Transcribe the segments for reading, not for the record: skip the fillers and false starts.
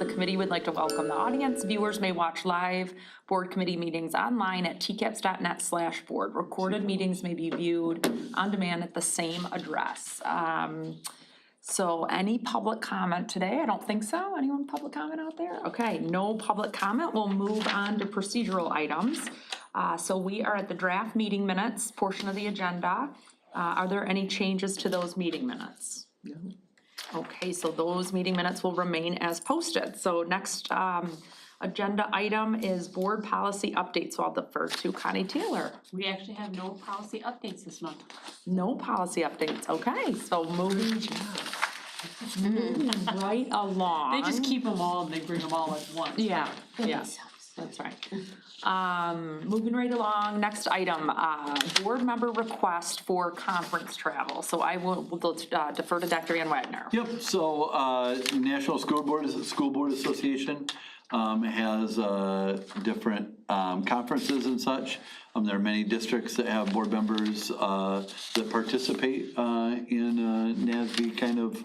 The committee would like to welcome the audience. Viewers may watch live board committee meetings online at tcaps.net/board. Recorded meetings may be viewed on demand at the same address. So any public comment today? I don't think so. Anyone public comment out there? Okay, no public comment. We'll move on to procedural items. So we are at the draft meeting minutes portion of the agenda. Are there any changes to those meeting minutes? No. Okay, so those meeting minutes will remain as posted. So next agenda item is board policy updates. So I'll defer to Connie Taylor. We actually have no policy updates this month. No policy updates. Okay, so moving right along. They just keep them all and they bring them all at once. Yeah, yeah, that's right. Moving right along, next item, board member request for conference travel. So I will defer to Dr. Van Wagner. Yep, so National School Board Association has different conferences and such. There are many districts that have board members that participate in NASB kind of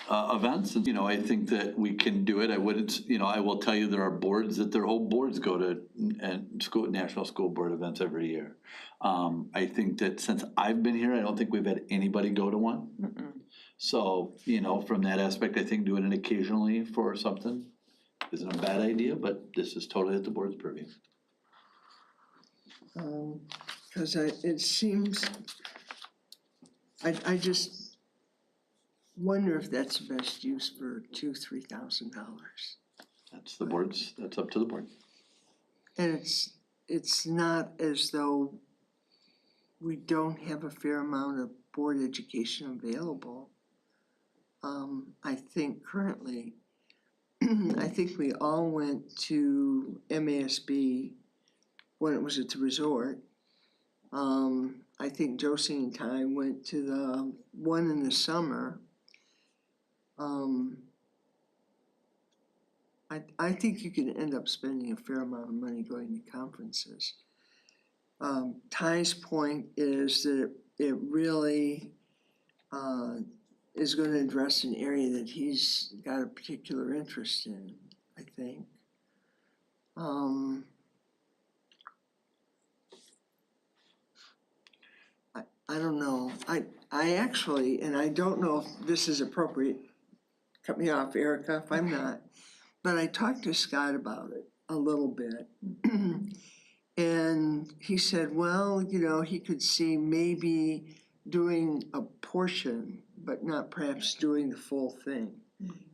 events, and I think that we can do it. I wouldn't, I will tell you there are boards that their whole boards go to national school board events every year. I think that since I've been here, I don't think we've had anybody go to one. Mm-mm. So, from that aspect, I think doing it occasionally for something isn't a bad idea, but this is totally at the board's purview. Because it seems, I just wonder if that's the best use for $2,000-3,000. That's the board's, that's up to the board. And it's not as though we don't have a fair amount of board education available. I think currently, I think we all went to MASB when it was at the resort. I think Josie and Ty went to the one in the summer. I think you can end up spending a fair amount of money going to conferences. Ty's point is that it really is going to address an area that he's got a particular interest in, I think. I don't know. I actually, and I don't know if this is appropriate, cut me off, Erica, if I'm not, but I talked to Scott about it a little bit. And he said, well, he could see maybe doing a portion, but not perhaps doing the full thing,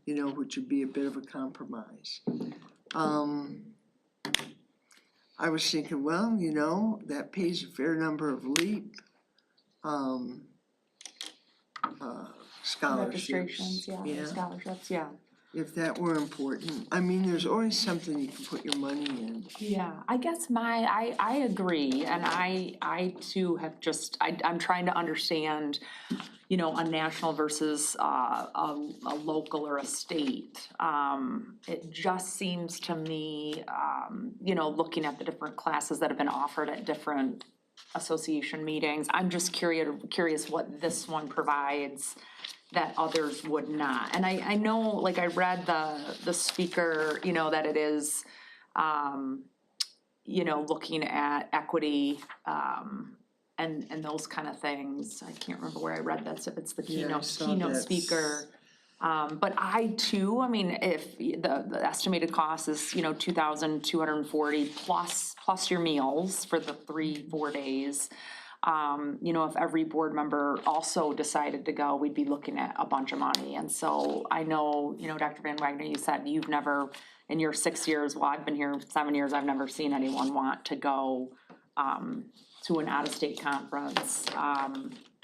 which would be a bit of a compromise. I was thinking, well, that pays a fair number of LEAP scholarships. Registrations, yeah, scholarships, yeah. If that were important. I mean, there's always something you can put your money in. Yeah, I guess I agree, and I too have just, I'm trying to understand, a national versus a local or a state. It just seems to me, looking at the different classes that have been offered at different association meetings, I'm just curious what this one provides that others would not. And I know, like I read the speaker, that it is, looking at equity and those kind of things. I can't remember where I read that, if it's the keynote speaker. But I too, if the estimated cost is, $2,240 plus your meals for the 3-4 days. If every board member also decided to go, we'd be looking at a bunch of money. And so I know, Dr. Van Wagner, you said you've never, in your 6 years, well, I've been here 7 years, I've never seen anyone want to go to an out-of-state conference.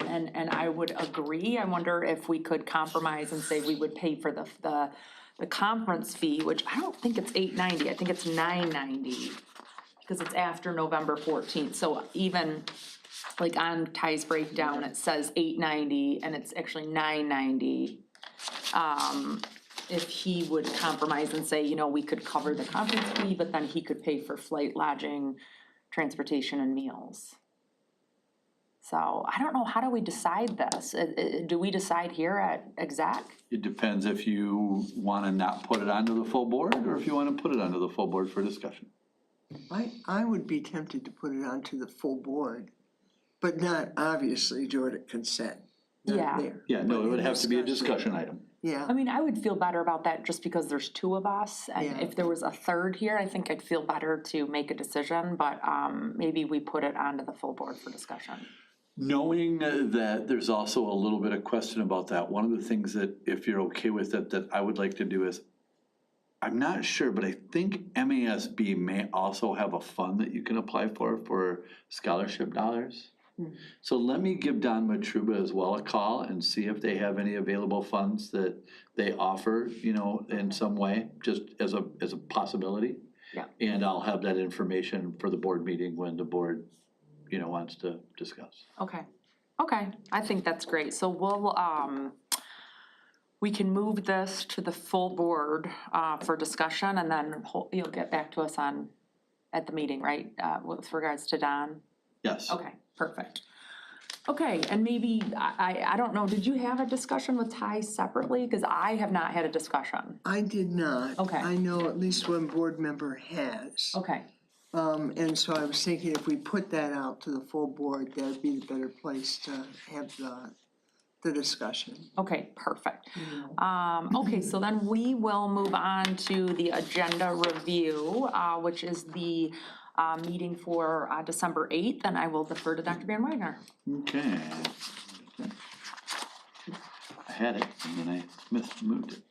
And I would agree. I wonder if we could compromise and say we would pay for the conference fee, which I don't think it's $890, I think it's $990, because it's after November 14th. So even like on Ty's breakdown, it says $890 and it's actually $990. If he would compromise and say, we could cover the conference fee, but then he could pay for flight, lodging, transportation, and meals. So I don't know, how do we decide this? Do we decide here at exec? It depends if you wanna not put it onto the full board, or if you wanna put it onto the full board for discussion. I would be tempted to put it onto the full board, but not obviously do it at consent. Not Yeah. there. Yeah, no, But it would in have to be a discussion item. Yeah, I mean, I would feel better about that just because there's two of us, and Yeah. if there was a third here, I think I'd feel better to make a decision, but, maybe we put it onto the full board for discussion. Knowing that there's also a little bit of question about that, one of the things that, if you're okay with it, that I would like to do is, I'm not sure, but I think MASB may also have a fund that you can apply for scholarship dollars. So let me give Don Matruba as well a call and see if they have any available funds that they offer, you know, in some way, just as a possibility. Yeah. And I'll have that information for the board meeting when the board, you know, wants to discuss. Okay, I think that's great, so we'll, we can move this to the full board, for discussion, and then you'll get back to us at the meeting, right, with regards to Don? Yes. Okay, perfect. Okay, and maybe, I don't know, did you have a discussion with Ty separately? Cause I have not had a discussion. I did not. Okay. I know at least one board member has. Okay, And so I was thinking if we put that out to the full board, that'd be the better place to have the discussion. okay, perfect. Okay, so then we will move on to the agenda review, which is the meeting for December 8th, and I will defer to Dr. Van Wagner. Okay. I had it, and then I moved it.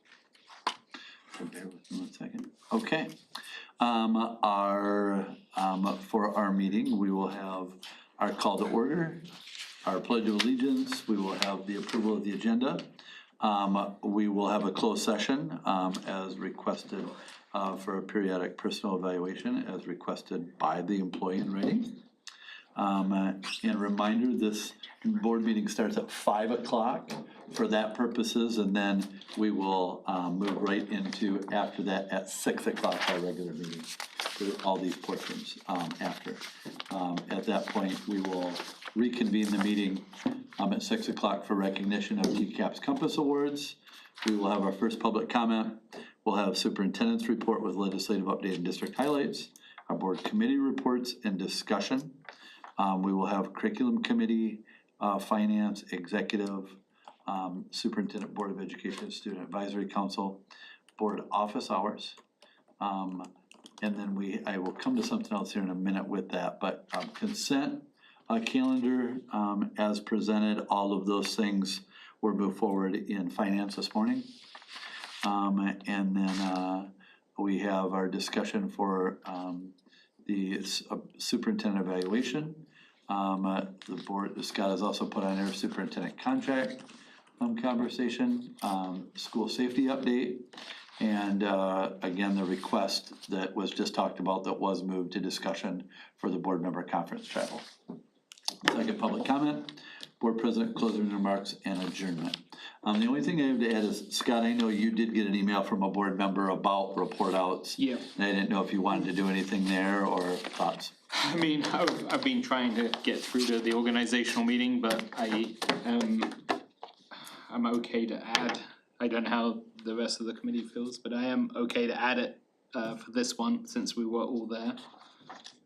So bear with me 1 second. Okay. For our meeting, we will have our call to order, our pledge of allegiance, we will have the approval of the agenda. We will have a closed session, as requested, for a periodic personal evaluation as requested by the employee in writing. And reminder, this board meeting starts at 5 o'clock for that purposes, and then we will move right into, after that, at 6 o'clock, our regular meeting, for all these portions after. At that point, we will reconvene the meeting at 6 o'clock for recognition of TCAPS Compass Awards. We will have our first public comment. We'll have superintendent's report with legislative update and district highlights, our board committee reports and discussion. We will have curriculum committee, finance, executive, superintendent, board of education, student advisory council, board office hours. And then I will come to something else here in a minute with that, but consent calendar as presented, all of those things were moved forward in finance this morning. And then we have our discussion for the superintendent evaluation. The board, Scott has also put on their superintendent contract conversation, school safety update, and again, the request that was just talked about that was moved to discussion for the board member conference travel. Second, public comment, board president closing remarks and adjournment. The only thing I have to add is, Scott, I know you did get an email from a board member about report outs. Yeah. And I didn't know if you wanted to do anything there or thoughts. I mean, I've been trying to get through to the organizational meeting, but I'm okay to add. I don't know how the rest of the committee feels, but I am okay to add it for this one since we were all there.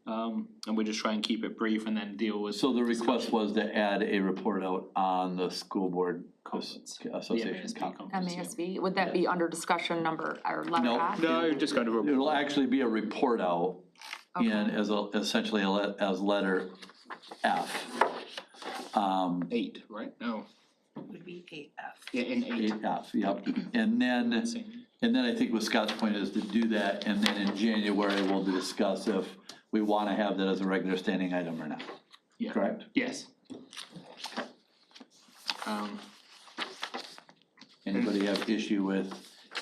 And we just try and keep it brief and then deal with. So the request was to add a report out on the school board association MASB conference. conference, yeah. MASB, would that be under discussion number, or letter No. F? No, just kind of a. It'll actually be a report out Okay. and essentially as letter F. 8, right? No. Would be 8F. Yeah, in 8. 8F, yep. And then I think what Scott's point is to do that, and then in January, we'll discuss if we want to have that as a regular standing item or not. Yeah. Correct? Yes. Anybody have issue with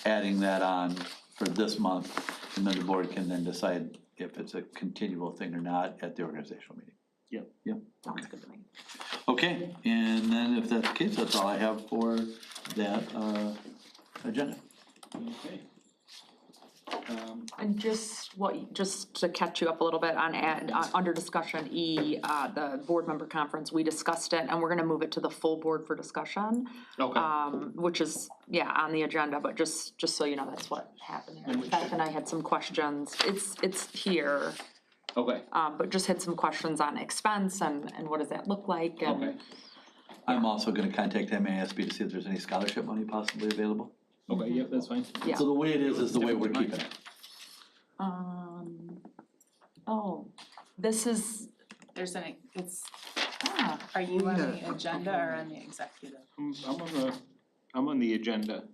adding that on for this month? And then the board can then decide if it's a continual thing or not at the organizational meeting. Yep. Yep. Sounds good to me. Okay, and then if that's the case, that's all I have for that agenda. Okay. And just to catch you up a little bit on, under discussion E, the board member conference, we discussed it and we're gonna move it to the full board for discussion. Okay. Which is, on the agenda, but just so you know, that's what happened there. Beth and I had some questions, it's here, Okay. but just had some questions on expense and what does that look like and. Okay. I'm also gonna contact MASB to see if there's any scholarship money possibly available. Okay, yep, that's fine. Yeah. So the way it is the way we're keeping it. This is, There's it's, ah, are you on Yeah. the agenda or on the executive? I'm on the agenda.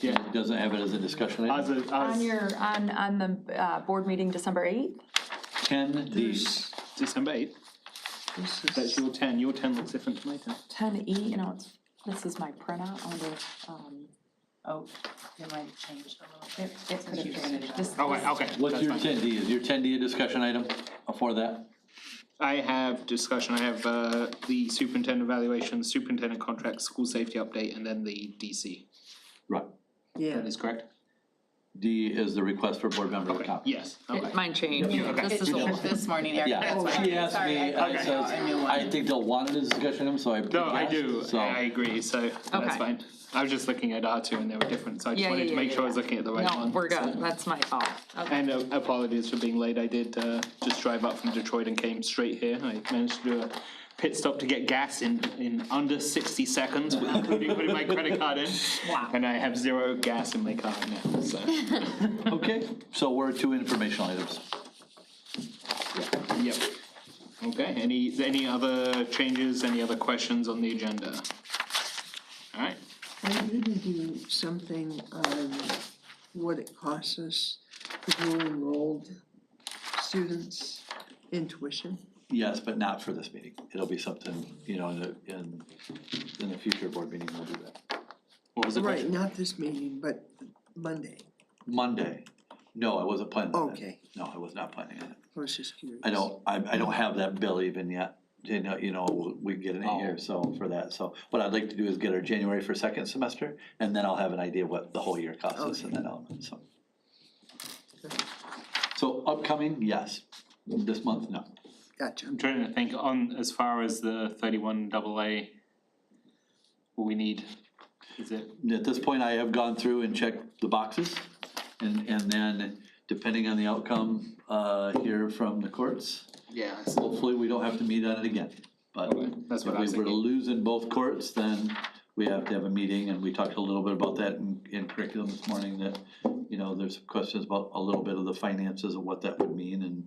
Yeah, It doesn't have it as a discussion item. on your, on the, board meeting December 8th? 10D. There's, December 8th, this that's is, your 10, your 10 looks different to my 10. 10E, this is my printout, I wonder, Oh, it might have changed a little bit. it could have changed. This- Oh, wait, okay. What's that's your fine. 10D? Is your 10D a discussion item for that? I have discussion, I have the superintendent evaluation, superintendent contract, school safety update, and then the DC. Right. yeah, That is correct? D is the request for board member Okay, comment. yes, okay. Mine changed. Okay. This is It the changed this morning, Eric, Yeah, that's why. she asked Sorry, me, I I saw a new one. I think they'll want it as a discussion item, so I. No, I do, So, I agree, so that's Okay. fine. I was just looking at R2 and they were different, so I just wanted to make sure I was looking at the right one. No, we're so. good, that's my fault. Okay. And apologies for being late, I did just drive up from Detroit and came straight here. I managed to do a pit stop to get gas in under 60 seconds, including putting my credit card in. Wow. And I have 0 gas in my car now, so. Okay, so we're to informational items. Yep. Okay, any other changes, any other questions on the agenda? All right, are you gonna do something on what it costs us for dual enrolled students in tuition? Yes, but not for this meeting. It'll be something, in the future board meeting, we'll do that. what was the Right, question? not this meeting, but Monday, Monday. No, I wasn't planning on that. Okay. No, I was not planning on it. I was just curious. I don't have that bill even yet. We get it in here, so for that, so what I'd like to do is get our January for second semester, and then I'll have an idea what the whole year costs us in that element, so. So upcoming, yes. This month, no. Gotcha. I'm trying to think on, as far as the 31 AA, what we need, is it? At this point, I have gone through and checked the boxes, and then depending on the outcome, here from the courts, Yeah. hopefully we don't have to meet on it again. But Okay, that's what I was if we were to thinking. lose in both courts, then we have to have a meeting, and we talked a little bit about that in curriculum this morning, that, there's questions about a little bit of the finances of what that would mean, and,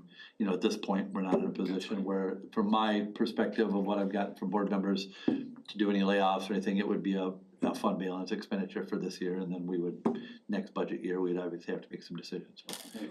at this point, we're not in a position where, from my perspective of what I've gotten from board members, to do any layoffs or anything, it would be a fund balance expenditure for this year, and then we would, next budget year, we'd obviously have to make some decisions.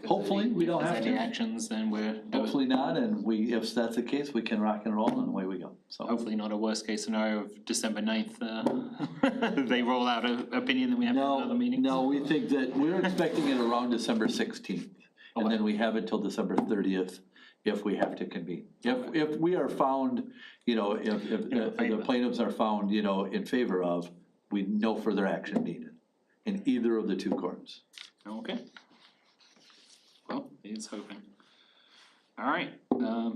Hopefully, we don't If have there's any to. actions, then we're doing. Hopefully not, and if that's the case, we can rock and roll, and away we go, so. Hopefully not a worst case scenario of December 9th, they roll out an opinion that we have to have another meeting. No, we think that, we're expecting it around December 16th, and then we have it till December 30th if we have to convene. If we are found, if the plaintiffs are found, in favor of, no further action needed in either of the two courts. Okay. Well, he's hoping. All right,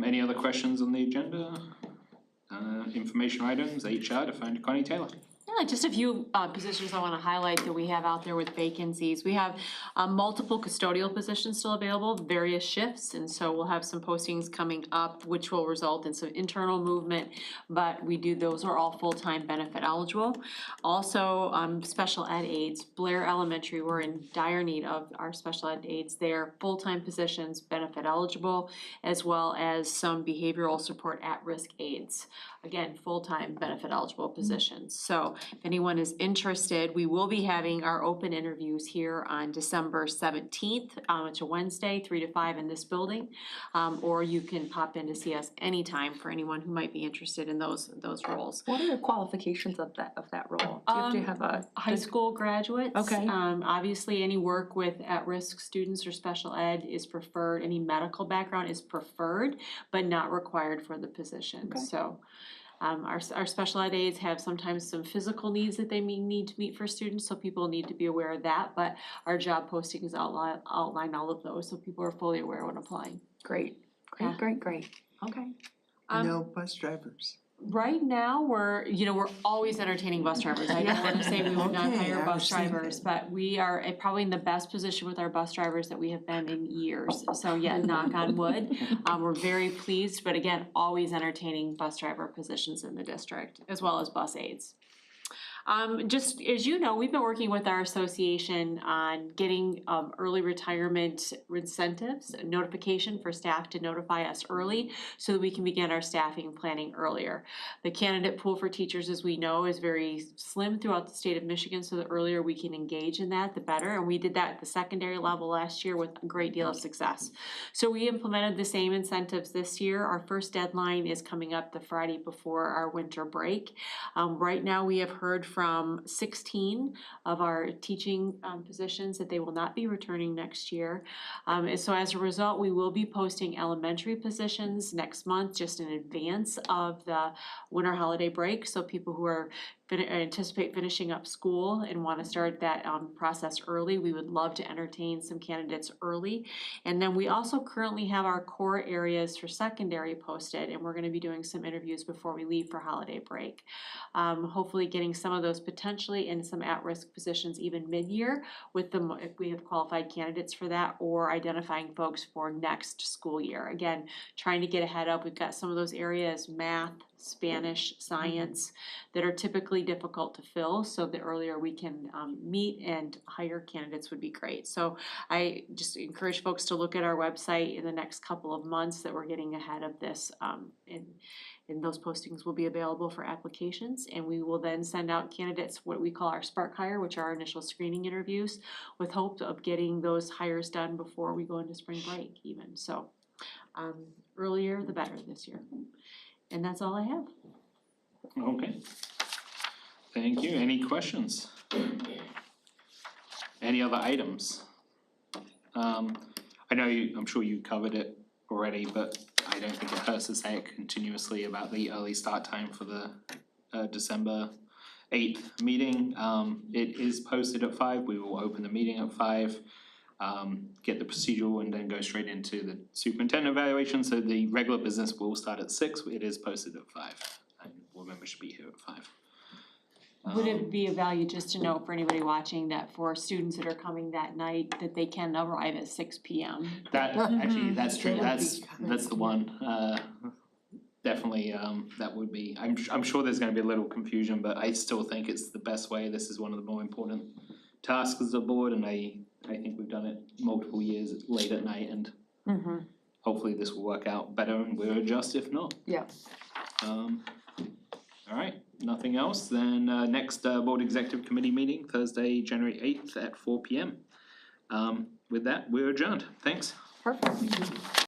any other questions on the agenda? Information items, HR, to find Connie Taylor. Yeah, just a few positions I want to highlight that we have out there with vacancies. We have multiple custodial positions still available, various shifts, and so we'll have some postings coming up, which will result in some internal movement, but those are all full-time benefit eligible. Also, special ed aides, Blair Elementary, we're in dire need of our special ed aides there, full-time positions, benefit eligible, as well as some behavioral support at-risk aides. Again, full-time benefit eligible positions. So if anyone is interested, we will be having our open interviews here on December 17th. It's a Wednesday, 3 to 5 in this building. Or you can pop in to see us anytime for anyone who might be interested in those roles. What are the qualifications of that role? Do you have to have a? High school graduates. Okay. Obviously, any work with at-risk students or special ed is preferred. Any medical background is preferred, but not required for the position. Okay. So, Our special ed aides have sometimes some physical needs that they may need to meet for students, so people need to be aware of that, but our job postings outline all of those, so people are fully aware when applying. Great, Yeah. great. Okay. No bus drivers. Right now, we're always entertaining bus drivers. I don't wanna say we would not Okay, hire I bus was drivers, thinking. but we are probably in the best position with our bus drivers that we have been in years. So yeah, knock on wood. We're very pleased, but again, always entertaining bus driver positions in the district, as well as bus aides. Just as you know, we've been working with our association on getting early retirement incentives, notification for staff to notify us early so that we can begin our staffing planning earlier. The candidate pool for teachers, as we know, is very slim throughout the state of Michigan, so the earlier we can engage in that, the better. And we did that at the secondary level last year with a great deal of success. So we implemented the same incentives this year. Our first deadline is coming up the Friday before our winter break. Right now, we have heard from 16 of our teaching positions that they will not be returning next year. And so as a result, we will be posting elementary positions next month, just in advance of the winter holiday break. So people who are anticipate finishing up school and want to start that process early, we would love to entertain some candidates early. And then we also currently have our core areas for secondary posted, and we're going to be doing some interviews before we leave for holiday break. Hopefully getting some of those potentially in some at-risk positions even mid-year with them if we have qualified candidates for that, or identifying folks for next school year. Again, trying to get ahead of, we've got some of those areas, math, Spanish, science, that are typically difficult to fill, so the earlier we can meet and hire candidates would be great. So I just encourage folks to look at our website in the next couple of months that we're getting ahead of this, and those postings will be available for applications, and we will then send out candidates what we call our Spark Hire, which are our initial screening interviews, with hope of getting those hires done before we go into spring break even. So earlier the better this year. And that's all I have. Okay. Thank you. Any questions? Any other items? I know I'm sure you covered it already, but I don't think it hurts to say it continuously about the early start time for the December 8th meeting. It is posted at 5. We will open the meeting at 5. Get the procedural and then go straight into the superintendent evaluation. So the regular business will start at 6. It is posted at 5. And board members should be here at 5. Would it be of value just to know for anybody watching that for students that are coming that night, that they can arrive at 6 p.m.? That, actually, that's true. That's the one. Definitely, that would be, I'm sure there's gonna be a little confusion, but I still think it's the best way. This is one of the more important tasks as a board, and I think we've done it multiple years late at night, and hopefully this will work out better and we'll adjust if not. Yeah. All right, nothing else, then next board executive committee meeting, Thursday, January 8th at 4 p.m. With that, we're adjourned. Thanks. Perfect.